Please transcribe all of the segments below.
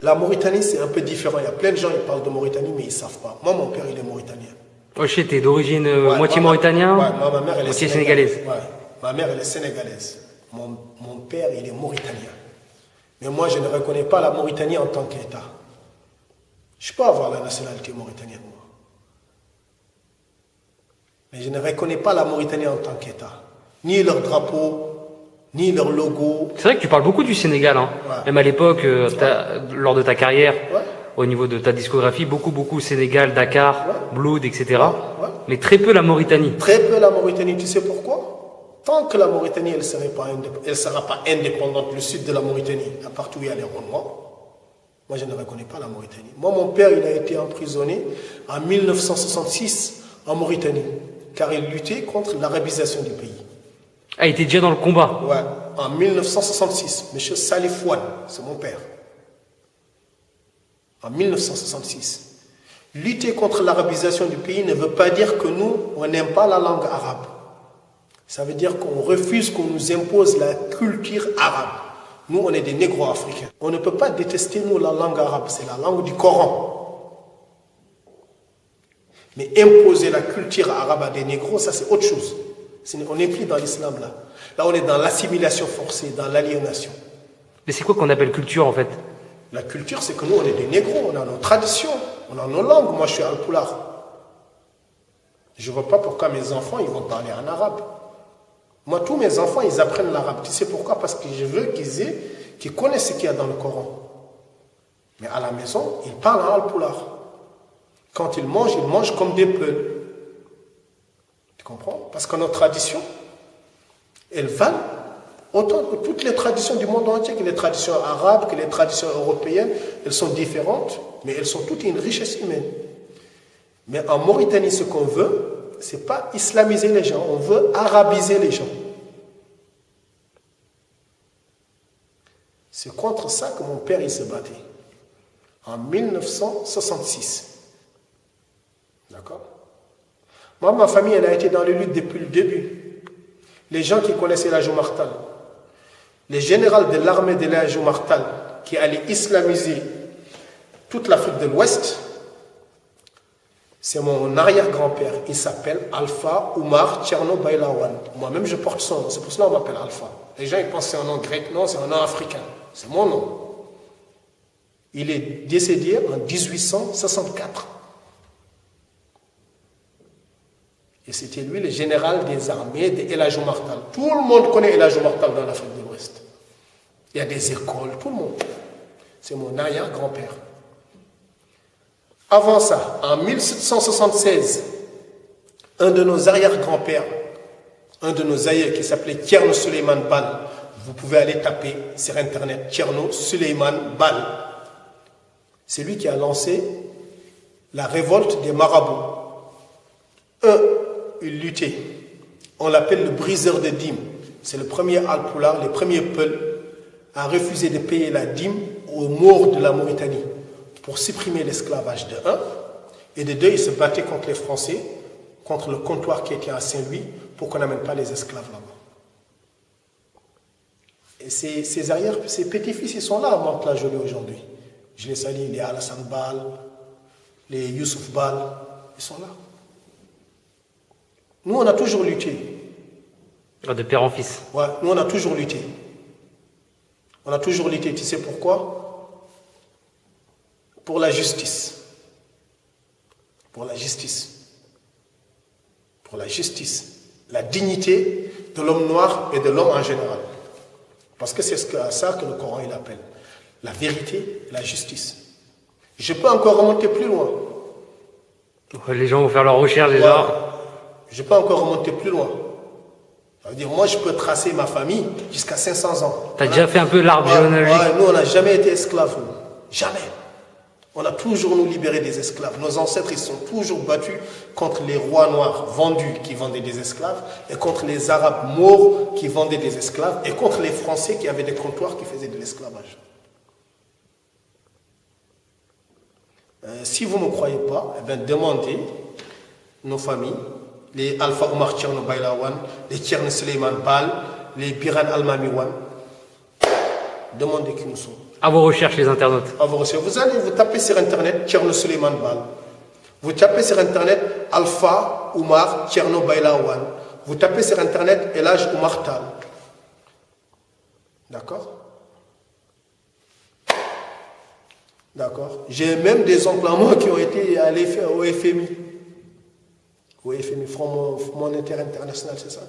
La Mauritanie, c'est un peu différent. Il y a plein de gens qui parlent de Mauritanie, mais ils ne savent pas. Moi, mon père, il est mauritanien. Wesh, t'es d'origine moitié ma mauritanien, mère, elle est moitié sénégalaise. Ouais, ma mère, elle est sénégalaise. Mon père, il est mauritanien. Mais moi, je ne reconnais pas la Mauritanie en tant qu'État. Je peux avoir la nationalité mauritanienne, moi. Mais je ne reconnais pas la Mauritanie en tant qu'État. Ni leur drapeau, ni leur logo. C'est vrai que tu parles beaucoup du Sénégal, hein. Ouais. Même à l'époque, lors de ta carrière, Ouais. au niveau de ta discographie, beaucoup Sénégal, Dakar, Ouais. Blood, etc. Ouais. Mais très peu la Mauritanie. Très peu la Mauritanie, tu sais pourquoi? Tant que la Mauritanie, elle ne sera pas indépendante, le sud de la Mauritanie, à partout où il y a les Renois, moi je ne reconnais pas la Mauritanie. Moi, mon père, il a été emprisonné en 1966 en Mauritanie, car il luttait contre l'arabisation du pays. Ah, il était déjà dans le combat. Ouais, en 1966, M. Salif Ouane, c'est mon père. En 1966. Lutter contre l'arabisation du pays ne veut pas dire que nous, on n'aime pas la langue arabe. Ça veut dire qu'on refuse qu'on nous impose la culture arabe. Nous, on est des négro-africains. On ne peut pas détester, nous, la langue arabe. C'est la langue du Coran. Mais imposer la culture arabe à des négros, ça, c'est autre chose. On n'est plus dans l'islam, là. Là, on est dans l'assimilation forcée, dans l'aliénation. Mais c'est quoi qu'on appelle culture, en fait? La culture, c'est que nous, on est des négros. On a nos traditions. On a nos langues. Moi, je suis alpulaar. Je ne vois pas pourquoi mes enfants, ils vont parler en arabe. Moi, tous mes enfants, ils apprennent l'arabe. Tu sais pourquoi? Parce que je veux qu'ils connaissent ce qu'il y a dans le Coran. Mais à la maison, ils parlent en alpulaar. Quand ils mangent comme des peuls. Tu comprends? Parce que nos traditions, elles valent autant que toutes les traditions du monde entier, que les traditions arabes, que les traditions européennes. Elles sont différentes, mais elles sont toutes une richesse humaine. Mais en Mauritanie, ce qu'on veut, c'est pas islamiser les gens, on veut arabiser les gens. C'est contre ça que mon père il se battait. En 1966. D'accord? Moi, ma famille, elle a été dans les luttes depuis le début. Les gens qui connaissaient l'Hadj Martal, les généraux de l'armée de l'Hadj Martal, qui allaient islamiser toute l'Afrique de l'Ouest, c'est mon arrière-grand-père. Il s'appelle Alpha Oumar Tcherno Baylawan. Moi-même, je porte son nom. C'est pour cela qu'on m'appelle Alpha. Les gens, ils pensent que c'est un nom grec. Non, c'est un nom africain. C'est mon nom. Il est décédé en 1864. Et c'était lui le général des armées de El Hadj Martal. Tout le monde connaît El Hadj Martal dans l'Afrique de l'Ouest. Il y a des écoles, tout le monde. C'est mon arrière-grand-père. Avant ça, en 1776, un de nos arrière-grands-pères, un de nos aïeux qui s'appelait Tcherno Suleiman Bal, vous pouvez aller taper sur internet Tcherno Suleiman Bal. C'est lui qui a lancé la révolte des marabouts. Il luttait. On l'appelle le briseur de dîmes. C'est le premier alpulaar, le premier peul à refuser de payer la dîme aux Maures de la Mauritanie pour supprimer l'esclavage de 1. Et de 2, il se battait contre les Français, contre le comptoir qui était à Saint-Louis, pour qu'on n'amène pas les esclaves là-bas. Et ses petits-fils, ils sont là à Mantes-la-Jolie aujourd'hui. Je les salue, les Alassane Bal, les Youssouf Bal, ils sont là. Nous, on a toujours lutté. De père en fils. Ouais, nous, on a toujours lutté. On a toujours lutté. Tu sais pourquoi? Pour la justice. Pour la justice. Pour la justice. La dignité de l'homme noir et de l'homme en général. Parce que c'est ça que le Coran il appelle. La vérité et la justice. Je peux encore remonter plus loin. Les gens vont faire leurs recherches déjà. Ouais. Je peux encore remonter plus loin. Ça veut dire, moi, je peux tracer ma famille jusqu'à 500 ans. Tu as déjà fait un peu l'arbre généalogique. Ouais, nous, on n'a jamais été esclaves. Nous. Jamais. On a toujours nous libéré des esclaves. Nos ancêtres, ils sont toujours battus contre les rois noirs vendus qui vendaient des esclaves et contre les arabes maures qui vendaient des esclaves et contre les Français qui avaient des comptoirs qui faisaient de l'esclavage. Si vous ne me croyez pas, eh bien, demandez nos familles, les Alpha Oumar Tcherno Baylawan, les Tcherno Suleiman Bal, les Biran Almami Wan. Demandez qui nous sont. À vos recherches, les internautes. Vous allez vous taper sur Internet Tcherno Suleiman Bal. Vous tapez sur Internet Alpha Oumar Tcherno Bailawan. Vous tapez sur Internet Elage Oumar Tal. D'accord? D'accord. J'ai même des oncles à moi qui ont été allés faire au FMI. Au FMI, Fonds monétaire international, c'est ça?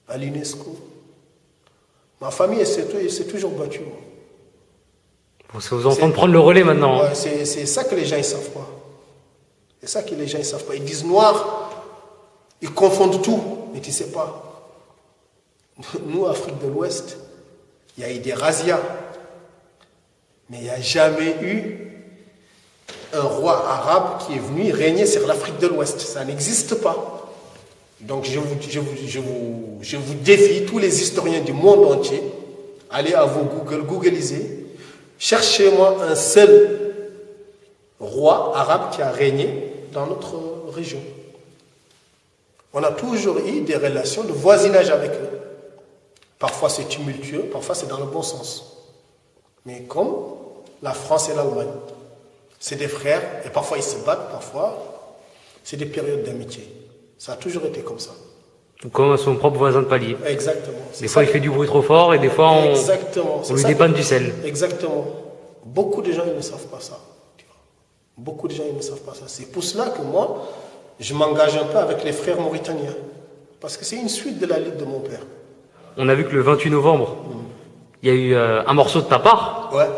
À l'UNESCO. Ma famille, c'est toujours battue. Bon, c'est aux enfants de prendre le relais maintenant. Ouais, c'est ça que les gens ne savent pas. C'est ça que les gens ne savent pas. Ils disent noir, ils confondent tout, mais tu ne sais pas. Nous, Afrique de l'Ouest, il y a eu des razzias, mais il n'y a jamais eu un roi arabe qui est venu régner sur l'Afrique de l'Ouest. Ça n'existe pas. Donc je vous défie, tous les historiens du monde entier, allez à vos Googleisez, cherchez-moi un seul roi arabe qui a régné dans notre région. On a toujours eu des relations de voisinage avec eux. Parfois c'est tumultueux, parfois c'est dans le bon sens. Mais comme la France et l'Allemagne, c'est des frères, et parfois ils se battent, parfois c'est des périodes d'amitié. Ça a toujours été comme ça. Comme son propre voisin de palier. Exactement. Des fois il fait du bruit trop fort et des fois on lui dépanne du sel. Exactement. Beaucoup de gens ils ne savent pas ça. Beaucoup de gens ils ne savent pas ça. C'est pour cela que moi, je m'engage un peu avec les frères mauritaniens. Parce que c'est une suite de la lutte de mon père. On a vu que le 28 novembre, il y a eu un morceau de ta part. Ouais.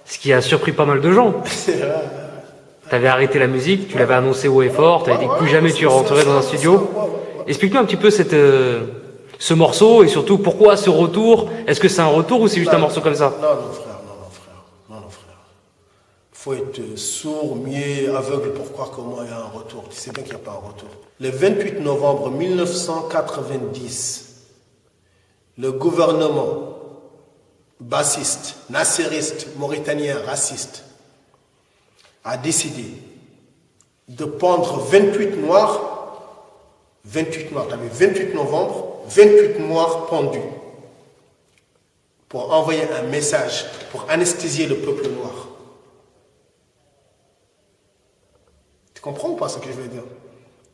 Ce qui a surpris pas mal de gens. Tu avais arrêté la musique, tu l'avais annoncé haut et fort, tu avais dit que plus jamais tu rentrerais dans un studio. Explique-nous un petit peu ce morceau et surtout pourquoi ce retour. Est-ce que c'est un retour ou c'est juste un morceau comme ça? Non, frère. Il faut être sourd, muet, aveugle pour croire comment il y a un retour. Tu sais bien qu'il n'y a pas un retour. Le 28 novembre 1990, le gouvernement bassiste, nassériste, mauritanien, raciste, a décidé de pendre 28 noirs, tu avais 28 novembre, 28 noirs pendus, pour envoyer un message, pour anesthésier le peuple noir. Tu comprends ou pas ce que je veux dire?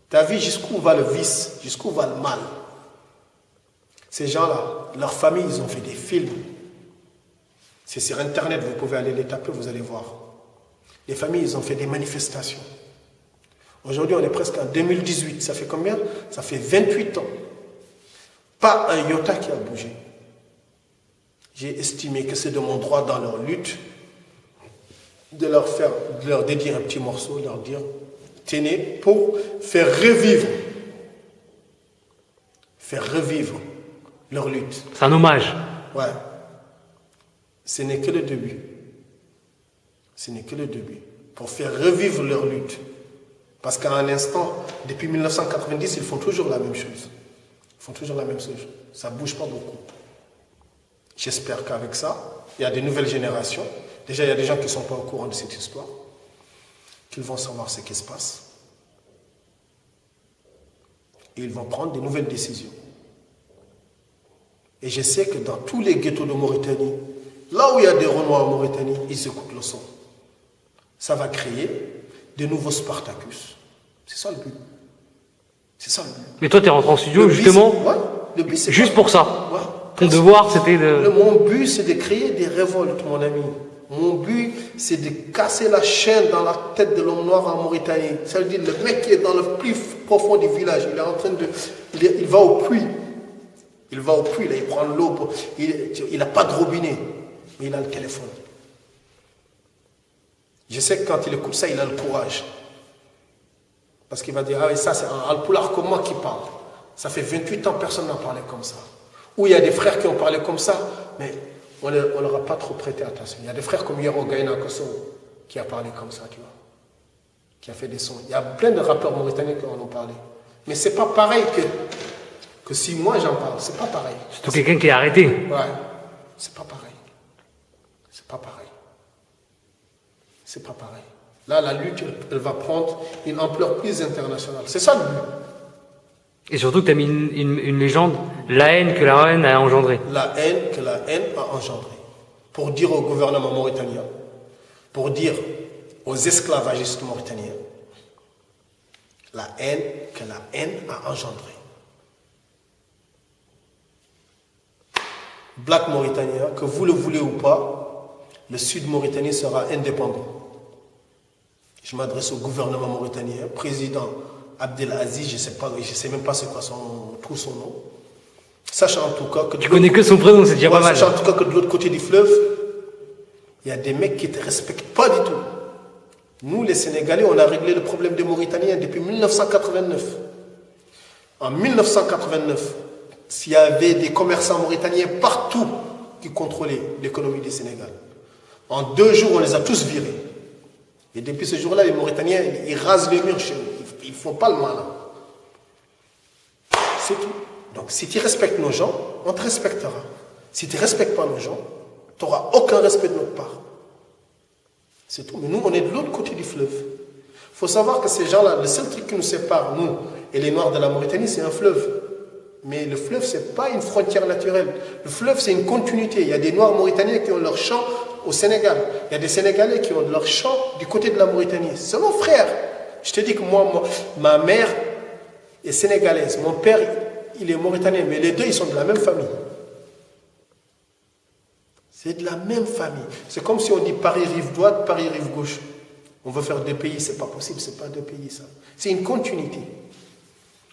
Tu as vu jusqu'où va le vice, jusqu'où va le mal. Ces gens-là, leurs familles, ils ont fait des films. C'est sur Internet, vous pouvez aller les taper, vous allez voir. Les familles, ils ont fait des manifestations. Aujourd'hui, on est presque en 2018. Ça fait combien? Ça fait 28 ans. Pas un iota qui a bougé. J'ai estimé que c'est de mon droit dans leur lutte de leur dédier un petit morceau, de leur dire, tenez, pour faire revivre leur lutte. C'est un hommage. Ouais. Ce n'est que le début. Ce n'est que le début. Pour faire revivre leur lutte. Parce qu'à un instant, depuis 1990, ils font toujours la même chose. Ils font toujours la même chose. Ça ne bouge pas beaucoup. J'espère qu'avec ça, il y a des nouvelles générations. Déjà, il y a des gens qui ne sont pas au courant de cette histoire. Qu'ils vont savoir ce qui se passe. Et ils vont prendre des nouvelles décisions. Et je sais que dans tous les ghettos de Mauritanie, là où il y a des Renois en Mauritanie, ils écoutent le son. Ça va créer de nouveaux Spartacus. C'est ça le but. C'est ça le but. Mais toi, tu es rentré en studio justement le but, c'est juste pas... pour ça. Ouais. Ton devoir, c'était de... Mon but, c'est de créer des révoltes, mon ami. Mon but, c'est de casser la chaîne dans la tête de l'homme noir en Mauritanie. Ça veut dire le mec qui est dans le plus profond du village, il est en train de... Il va au puits. Il va au puits, là, il prend l'eau. Il n'a pas de robinet, mais il a le téléphone. Je sais que quand il écoute ça, il a le courage. Parce qu'il va dire, ah oui, ça c'est un alpoulard comme moi qui parle. Ça fait 28 ans, personne n'a parlé comme ça. Ou il y a des frères qui ont parlé comme ça, mais on ne leur a pas trop prêté attention. Il y a des frères comme Yero Gaïna Kosso qui a parlé comme ça, tu vois. Qui a fait des sons. Il y a plein de rappeurs mauritaniens qui en ont parlé. Mais c'est pas pareil que si moi j'en parle. C'est pas pareil. Surtout quelqu'un qui est arrêté. Ouais. C'est pas pareil. C'est pas pareil. C'est pas pareil. Là, la lutte, elle va prendre une ampleur plus internationale. C'est ça le but. Et surtout que tu as mis une légende, la haine que la haine a engendrée. La haine que la haine a engendrée. pour dire au gouvernement mauritanien, pour dire aux esclavagistes mauritaniens, la haine que la haine a engendrée. Black Mauritanien, que vous le voulez ou pas, le Sud Mauritanie sera indépendant. Je m'adresse au gouvernement mauritanien, président Abdelaziz, je sais même pas c'est quoi tout son nom. Sachant en tout cas que... Tu connais que son prénom, c'est déjà pas mal. Sachant en tout cas que de l'autre côté du fleuve, il y a des mecs qui ne te respectent pas du tout. Nous, les Sénégalais, on a réglé le problème des Mauritaniens depuis 1989. En 1989, s'il y avait des commerçants mauritaniens partout qui contrôlaient l'économie du Sénégal, en 2 jours, on les a tous virés. Et depuis ce jour-là, les Mauritaniens, ils rasent les murs chez nous. Ils ne font pas le malin. C'est tout. Donc, si tu respectes nos gens, on te respectera. Si tu ne respectes pas nos gens, tu n'auras aucun respect de notre part. C'est tout. Mais nous, on est de l'autre côté du fleuve. Il faut savoir que ces gens-là, le seul truc qui nous sépare, nous et les Noirs de la Mauritanie, c'est un fleuve. Mais le fleuve, ce n'est pas une frontière naturelle. Le fleuve, c'est une continuité. Il y a des Noirs mauritaniens qui ont leur champ au Sénégal. Il y a des Sénégalais qui ont leur champ du côté de la Mauritanie. C'est nos frères. Je te dis que moi, ma mère est sénégalaise. Mon père, il est mauritanien. Mais les deux, ils sont de la même famille. C'est de la même famille. C'est comme si on dit Paris rive droite, Paris rive gauche. On veut faire 2 pays, c'est pas possible, c'est pas 2 pays ça. C'est une continuité.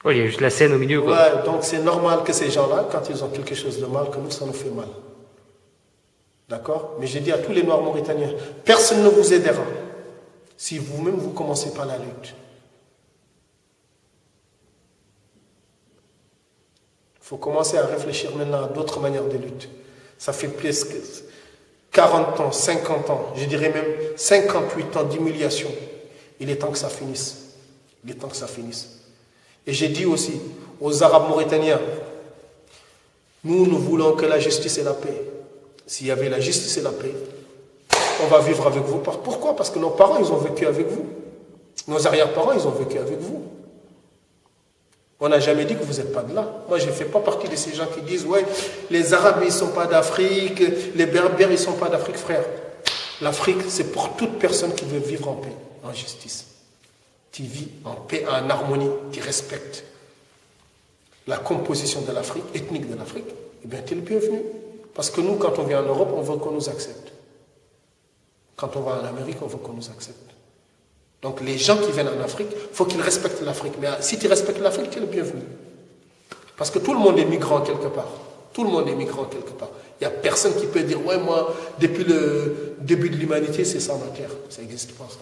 Oui, il y a juste la Seine au milieu, quoi. Ouais, donc c'est normal que ces gens-là, quand ils ont quelque chose de mal, que nous, ça nous fait mal. D'accord? Mais j'ai dit à tous les Noirs mauritaniens, personne ne vous aidera si vous-même vous commencez par la lutte. Il faut commencer à réfléchir maintenant à d'autres manières de lutte. Ça fait presque 40 ans, 50 ans, je dirais même 58 ans d'humiliation. Il est temps que ça finisse. Il est temps que ça finisse. Et j'ai dit aussi aux Arabes mauritaniens, nous voulons que la justice et la paix. S'il y avait la justice et la paix, on va vivre avec vous. Pourquoi? Parce que nos parents, ils ont vécu avec vous. Nos arrière-parents, ils ont vécu avec vous. On n'a jamais dit que vous n'êtes pas de là. Moi, je ne fais pas partie de ces gens qui disent « Ouais, les Arabes, ils ne sont pas d'Afrique, les Berbères, ils ne sont pas d'Afrique, frère. » L'Afrique, c'est pour toute personne qui veut vivre en paix, en justice. Tu vis en paix, en harmonie, tu respectes la composition de l'Afrique, ethnique de l'Afrique, eh bien, tu es le bienvenu. Parce que nous, quand on vient en Europe, on veut qu'on nous accepte. Quand on va en Amérique, on veut qu'on nous accepte. Donc les gens qui viennent en Afrique, il faut qu'ils respectent l'Afrique. Mais si tu respectes l'Afrique, tu es le bienvenu. Parce que tout le monde est migrant quelque part. Tout le monde est migrant quelque part. Il n'y a personne qui peut dire « Ouais, moi, depuis le début de l'humanité, c'est ça ma terre. » Ça n'existe pas, ça.